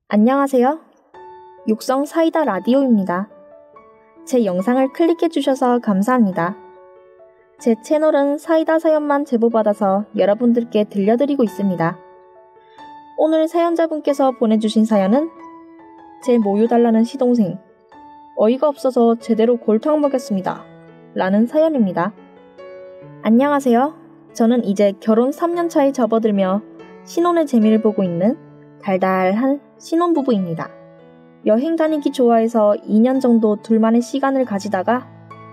안녕하세요. 육성 사이다 라디오입니다. 제 영상을 클릭해주셔서 감사합니다. 제 채널은 사이다 사연만 제보받아서 여러분들께 들려드리고 있습니다. 오늘 사연자분께서 보내주신 사연은 제 모유 달라는 시동생, 어이가 없어서 제대로 골탕 먹였습니다. 라는 사연입니다. 안녕하세요. 저는 이제 결혼 3년차에 접어들며 신혼의 재미를 보고 있는 달달한 신혼부부입니다. 여행 다니기 좋아해서 2년 정도 둘만의 시간을 가지다가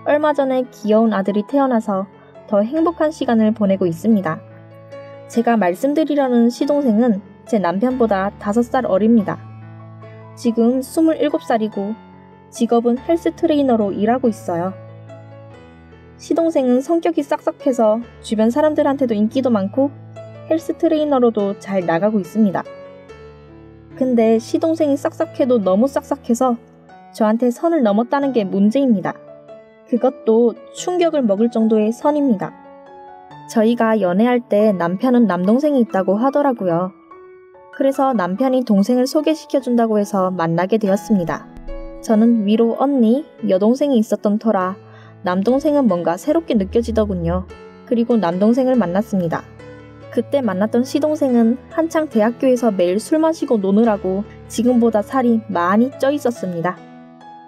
얼마 전에 귀여운 아들이 태어나서 더 행복한 시간을 보내고 있습니다. 제가 말씀드리려는 시동생은 제 남편보다 5살 어립니다. 지금 27살이고 직업은 헬스 트레이너로 일하고 있어요. 시동생은 성격이 싹싹해서 주변 사람들한테도 인기도 많고 헬스 트레이너로도 잘 나가고 있습니다. 근데 시동생이 싹싹해도 너무 싹싹해서 저한테 선을 넘었다는 게 문제입니다. 그것도 충격을 먹을 정도의 선입니다. 저희가 연애할 때 남편은 남동생이 있다고 하더라고요. 그래서 남편이 동생을 소개시켜준다고 해서 만나게 되었습니다. 저는 위로 언니, 여동생이 있었던 터라 남동생은 뭔가 새롭게 느껴지더군요. 그리고 남동생을 만났습니다. 그때 만났던 시동생은 한창 대학교에서 매일 술 마시고 노느라고 지금보다 살이 많이 쪄 있었습니다.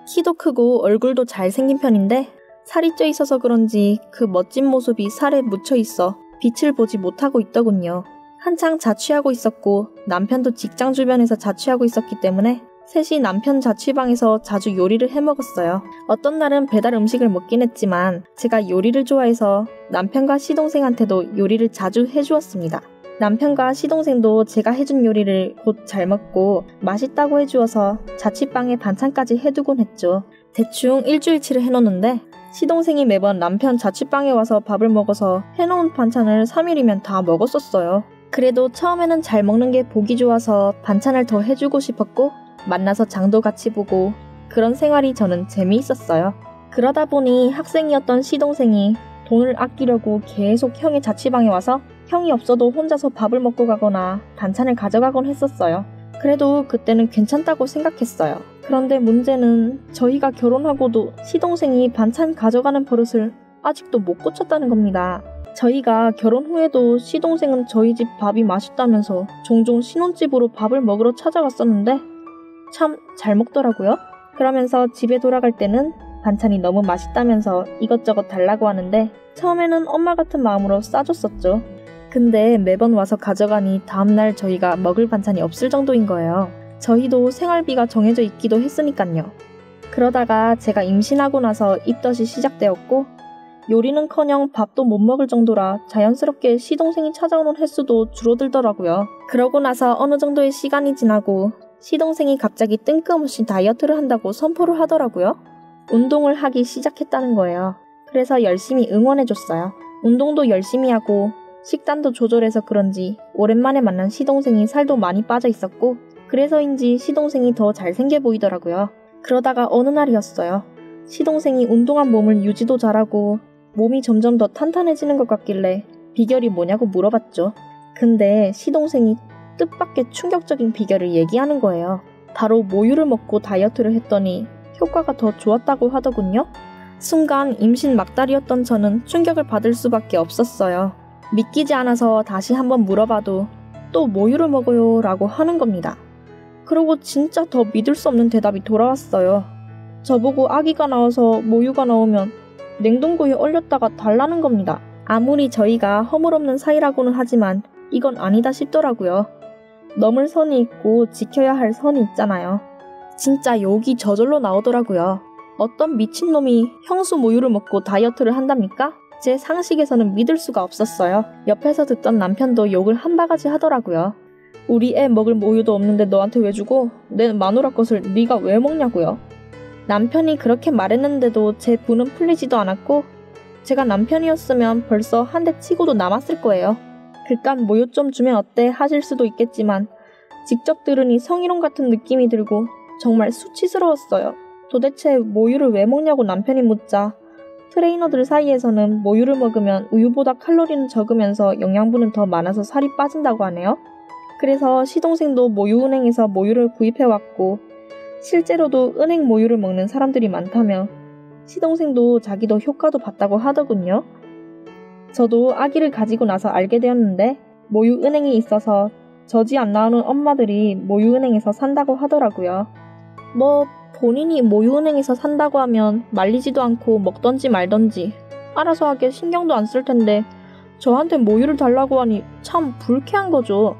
키도 크고 얼굴도 잘생긴 편인데 살이 쪄 있어서 그런지 그 멋진 모습이 살에 묻혀 있어 빛을 보지 못하고 있더군요. 한창 자취하고 있었고 남편도 직장 주변에서 자취하고 있었기 때문에 셋이 남편 자취방에서 자주 요리를 해먹었어요. 어떤 날은 배달 음식을 먹긴 했지만 제가 요리를 좋아해서 남편과 시동생한테도 요리를 자주 해주었습니다. 남편과 시동생도 제가 해준 요리를 곧 잘 먹고 맛있다고 해주어서 자취방에 반찬까지 해두곤 했죠. 대충 일주일치를 해놓는데 시동생이 매번 남편 자취방에 와서 밥을 먹어서 해놓은 반찬을 3일이면 다 먹었었어요. 그래도 처음에는 잘 먹는 게 보기 좋아서 반찬을 더 해주고 싶었고 만나서 장도 같이 보고 그런 생활이 저는 재미있었어요. 그러다 보니 학생이었던 시동생이 돈을 아끼려고 계속 형의 자취방에 와서 형이 없어도 혼자서 밥을 먹고 가거나 반찬을 가져가곤 했었어요. 그래도 그때는 괜찮다고 생각했어요. 그런데 문제는 저희가 결혼하고도 시동생이 반찬 가져가는 버릇을 아직도 못 고쳤다는 겁니다. 저희가 결혼 후에도 시동생은 저희 집 밥이 맛있다면서 종종 신혼집으로 밥을 먹으러 찾아갔었는데 참 잘 먹더라고요. 그러면서 집에 돌아갈 때는 반찬이 너무 맛있다면서 이것저것 달라고 하는데 처음에는 엄마 같은 마음으로 싸줬었죠. 근데 매번 와서 가져가니 다음날 저희가 먹을 반찬이 없을 정도인 거예요. 저희도 생활비가 정해져 있기도 했으니깐요. 그러다가 제가 임신하고 나서 입덧이 시작되었고 요리는커녕 밥도 못 먹을 정도라 자연스럽게 시동생이 찾아오는 횟수도 줄어들더라고요. 그러고 나서 어느 정도의 시간이 지나고 시동생이 갑자기 뜬금없이 다이어트를 한다고 선포를 하더라고요. 운동을 하기 시작했다는 거예요. 그래서 열심히 응원해줬어요. 운동도 열심히 하고 식단도 조절해서 그런지 오랜만에 만난 시동생이 살도 많이 빠져 있었고 그래서인지 시동생이 더 잘생겨 보이더라고요. 그러다가 어느 날이었어요. 시동생이 운동한 몸을 유지도 잘하고 몸이 점점 더 탄탄해지는 것 같길래 비결이 뭐냐고 물어봤죠. 근데 시동생이 뜻밖의 충격적인 비결을 얘기하는 거예요. 바로 모유를 먹고 다이어트를 했더니 효과가 더 좋았다고 하더군요. 순간 임신 막달이었던 저는 충격을 받을 수밖에 없었어요. 믿기지 않아서 다시 한번 물어봐도 또 모유를 먹어요 라고 하는 겁니다. 그러고 진짜 더 믿을 수 없는 대답이 돌아왔어요. 저보고 아기가 나와서 모유가 나오면 냉동고에 얼렸다가 달라는 겁니다. 아무리 저희가 허물없는 사이라고는 하지만 이건 아니다 싶더라고요. 넘을 선이 있고 지켜야 할 선이 있잖아요. 진짜 욕이 저절로 나오더라고요. 어떤 미친놈이 형수 모유를 먹고 다이어트를 한답니까? 제 상식에서는 믿을 수가 없었어요. 옆에서 듣던 남편도 욕을 한 바가지 하더라고요. 우리 애 먹을 모유도 없는데 너한테 왜 주고 내 마누라 것을 네가 왜 먹냐고요. 남편이 그렇게 말했는데도 제 분은 풀리지도 않았고 제가 남편이었으면 벌써 한 대 치고도 남았을 거예요. 그깟 모유 좀 주면 어때 하실 수도 있겠지만 직접 들으니 성희롱 같은 느낌이 들고 정말 수치스러웠어요. 도대체 모유를 왜 먹냐고 남편이 묻자 트레이너들 사이에서는 모유를 먹으면 우유보다 칼로리는 적으면서 영양분은 더 많아서 살이 빠진다고 하네요. 그래서 시동생도 모유은행에서 모유를 구입해왔고 실제로도 은행 모유를 먹는 사람들이 많다며 시동생도 자기도 효과도 봤다고 하더군요. 저도 아기를 가지고 나서 알게 되었는데 모유은행이 있어서 젖이 안 나오는 엄마들이 모유은행에서 산다고 하더라고요. 본인이 모유은행에서 산다고 하면 말리지도 않고 먹던지 말던지 알아서 하게 신경도 안 쓸 텐데 저한테 모유를 달라고 하니 참 불쾌한 거죠.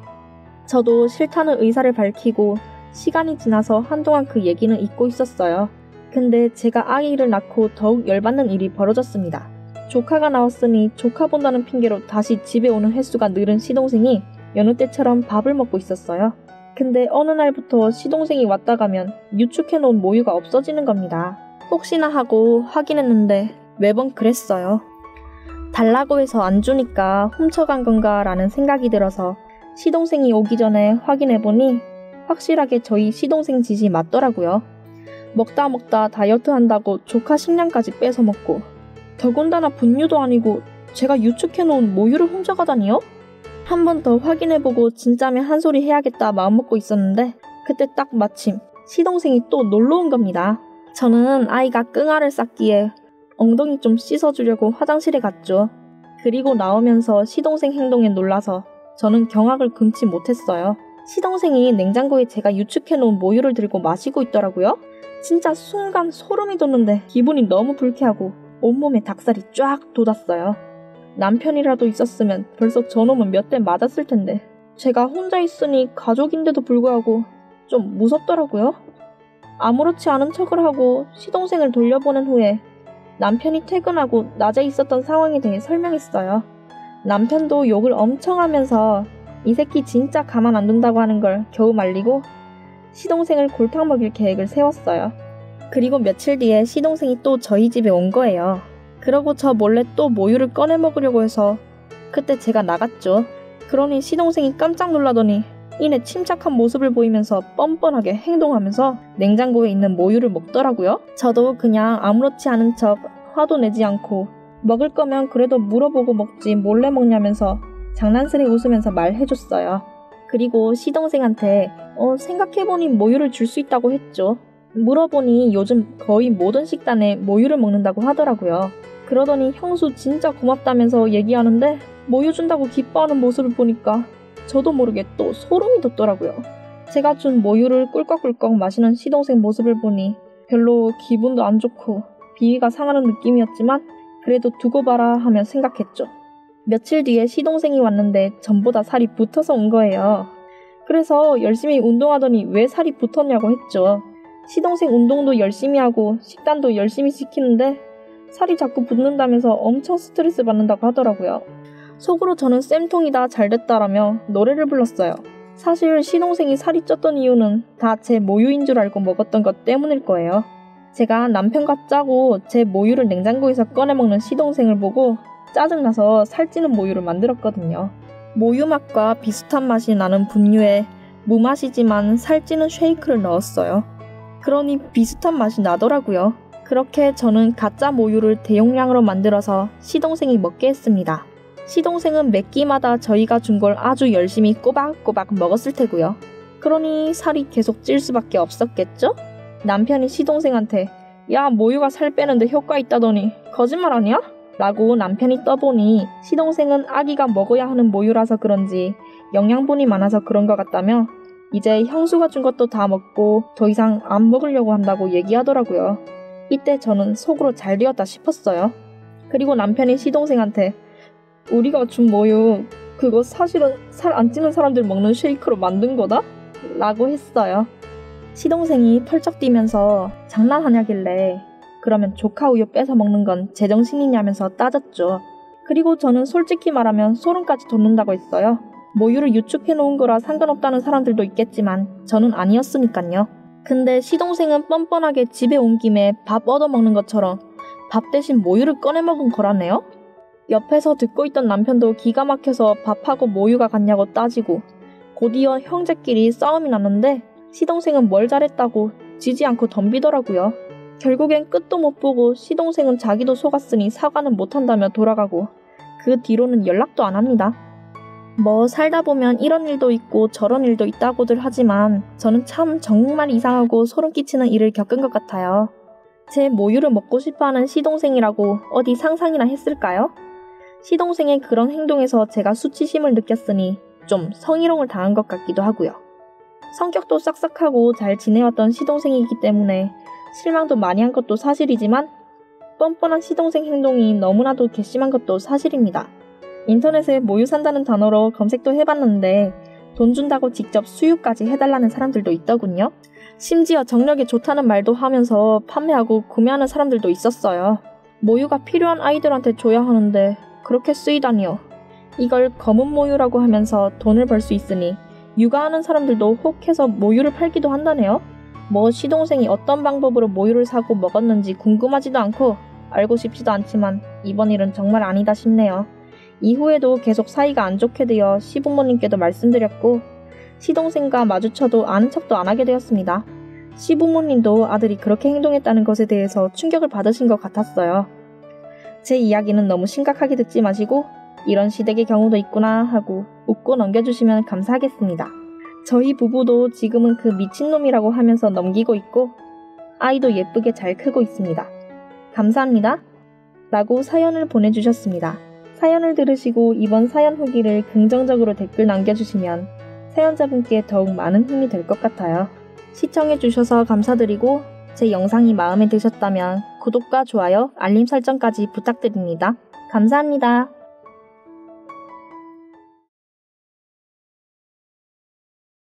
저도 싫다는 의사를 밝히고 시간이 지나서 한동안 그 얘기는 잊고 있었어요. 근데 제가 아기를 낳고 더욱 열받는 일이 벌어졌습니다. 조카가 나왔으니 조카 본다는 핑계로 다시 집에 오는 횟수가 늘은 시동생이 여느 때처럼 밥을 먹고 있었어요. 근데 어느 날부터 시동생이 왔다 가면 유축해놓은 모유가 없어지는 겁니다. 혹시나 하고 확인했는데 매번 그랬어요. 달라고 해서 안 주니까 훔쳐간 건가 라는 생각이 들어서 시동생이 오기 전에 확인해보니 확실하게 저희 시동생 짓이 맞더라고요. 먹다 다이어트 한다고 조카 식량까지 뺏어 먹고 더군다나 분유도 아니고 제가 유축해놓은 모유를 훔쳐가다니요? 한 번 더 확인해보고 진짜면 한 소리 해야겠다 마음먹고 있었는데 그때 딱 마침 시동생이 또 놀러온 겁니다. 저는 아이가 끙알을 쌌기에 엉덩이 좀 씻어주려고 화장실에 갔죠. 그리고 나오면서 시동생 행동에 놀라서 저는 경악을 금치 못했어요. 시동생이 냉장고에 제가 유축해놓은 모유를 들고 마시고 있더라고요. 진짜 순간 소름이 돋는데 기분이 너무 불쾌하고 온몸에 닭살이 쫙 돋았어요. 남편이라도 있었으면 벌써 저놈은 몇 대 맞았을 텐데 제가 혼자 있으니 가족인데도 불구하고 좀 무섭더라고요. 아무렇지 않은 척을 하고 시동생을 돌려보낸 후에 남편이 퇴근하고 낮에 있었던 상황에 대해 설명했어요. 남편도 욕을 엄청 하면서 이 새끼 진짜 가만 안 둔다고 하는 걸 겨우 말리고 시동생을 골탕 먹일 계획을 세웠어요. 그리고 며칠 뒤에 시동생이 또 저희 집에 온 거예요. 그러고 저 몰래 또 모유를 꺼내 먹으려고 해서 그때 제가 나갔죠. 그러니 시동생이 깜짝 놀라더니 이내 침착한 모습을 보이면서 뻔뻔하게 행동하면서 냉장고에 있는 모유를 먹더라고요. 저도 그냥 아무렇지 않은 척 화도 내지 않고 먹을 거면 그래도 물어보고 먹지 몰래 먹냐면서 장난스레 웃으면서 말해줬어요. 그리고 시동생한테 생각해보니 모유를 줄 수 있다고 했죠. 물어보니 요즘 거의 모든 식단에 모유를 먹는다고 하더라고요. 그러더니 형수 진짜 고맙다면서 얘기하는데 모유 준다고 기뻐하는 모습을 보니까 저도 모르게 또 소름이 돋더라고요. 제가 준 모유를 꿀꺽꿀꺽 마시는 시동생 모습을 보니 별로 기분도 안 좋고 비위가 상하는 느낌이었지만 그래도 두고 봐라 하며 생각했죠. 며칠 뒤에 시동생이 왔는데 전보다 살이 붙어서 온 거예요. 그래서 열심히 운동하더니 왜 살이 붙었냐고 했죠. 시동생 운동도 열심히 하고 식단도 열심히 지키는데 살이 자꾸 붙는다면서 엄청 스트레스 받는다고 하더라고요. 속으로 저는 쌤통이다 잘됐다라며 노래를 불렀어요. 사실 시동생이 살이 쪘던 이유는 다 제 모유인 줄 알고 먹었던 것 때문일 거예요. 제가 남편과 짜고 제 모유를 냉장고에서 꺼내 먹는 시동생을 보고 짜증나서 살찌는 모유를 만들었거든요. 모유 맛과 비슷한 맛이 나는 분유에 무맛이지만 살찌는 쉐이크를 넣었어요. 그러니 비슷한 맛이 나더라고요. 그렇게 저는 가짜 모유를 대용량으로 만들어서 시동생이 먹게 했습니다. 시동생은 몇 끼마다 저희가 준 걸 아주 열심히 꼬박꼬박 먹었을 테고요. 그러니 살이 계속 찔 수밖에 없었겠죠? 남편이 시동생한테 야 모유가 살 빼는데 효과 있다더니 거짓말 아니야? 라고 남편이 떠보니 시동생은 아기가 먹어야 하는 모유라서 그런지 영양분이 많아서 그런 것 같다며 이제 형수가 준 것도 다 먹고 더 이상 안 먹으려고 한다고 얘기하더라고요. 이때 저는 속으로 잘 되었다 싶었어요. 그리고 남편이 시동생한테 우리가 준 모유 그거 사실은 살 안 찌는 사람들 먹는 쉐이크로 만든 거다? 라고 했어요. 시동생이 펄쩍 뛰면서 장난하냐길래 그러면 조카 우유 뺏어 먹는 건 제정신이냐면서 따졌죠. 그리고 저는 솔직히 말하면 소름까지 돋는다고 했어요. 모유를 유축해 놓은 거라 상관없다는 사람들도 있겠지만 저는 아니었으니깐요. 근데 시동생은 뻔뻔하게 집에 온 김에 밥 얻어먹는 것처럼 밥 대신 모유를 꺼내 먹은 거라네요. 옆에서 듣고 있던 남편도 기가 막혀서 밥하고 모유가 같냐고 따지고 곧이어 형제끼리 싸움이 났는데 시동생은 뭘 잘했다고 지지 않고 덤비더라고요. 결국엔 끝도 못 보고 시동생은 자기도 속았으니 사과는 못한다며 돌아가고 그 뒤로는 연락도 안 합니다. 뭐 살다 보면 이런 일도 있고 저런 일도 있다고들 하지만 저는 참 정말 이상하고 소름 끼치는 일을 겪은 것 같아요. 제 모유를 먹고 싶어하는 시동생이라고 어디 상상이나 했을까요? 시동생의 그런 행동에서 제가 수치심을 느꼈으니 좀 성희롱을 당한 것 같기도 하고요. 성격도 싹싹하고 잘 지내왔던 시동생이기 때문에 실망도 많이 한 것도 사실이지만 뻔뻔한 시동생 행동이 너무나도 괘씸한 것도 사실입니다. 인터넷에 모유 산다는 단어로 검색도 해봤는데 돈 준다고 직접 수유까지 해달라는 사람들도 있더군요. 심지어 정력에 좋다는 말도 하면서 판매하고 구매하는 사람들도 있었어요. 모유가 필요한 아이들한테 줘야 하는데 그렇게 쓰이다니요. 이걸 검은 모유라고 하면서 돈을 벌 수 있으니 육아하는 사람들도 혹해서 모유를 팔기도 한다네요. 뭐 시동생이 어떤 방법으로 모유를 사고 먹었는지 궁금하지도 않고 알고 싶지도 않지만 이번 일은 정말 아니다 싶네요. 이후에도 계속 사이가 안 좋게 되어 시부모님께도 말씀드렸고 시동생과 마주쳐도 아는 척도 안 하게 되었습니다. 시부모님도 아들이 그렇게 행동했다는 것에 대해서 충격을 받으신 것 같았어요. 제 이야기는 너무 심각하게 듣지 마시고 이런 시댁의 경우도 있구나 하고 웃고 넘겨주시면 감사하겠습니다. 저희 부부도 지금은 그 미친놈이라고 하면서 넘기고 있고 아이도 예쁘게 잘 크고 있습니다. 감사합니다. 라고 사연을 보내주셨습니다. 사연을 들으시고 이번 사연 후기를 긍정적으로 댓글 남겨주시면 사연자분께 더욱 많은 힘이 될 것 같아요. 시청해주셔서 감사드리고 제 영상이 마음에 드셨다면 구독과 좋아요, 알림 설정까지 부탁드립니다. 감사합니다.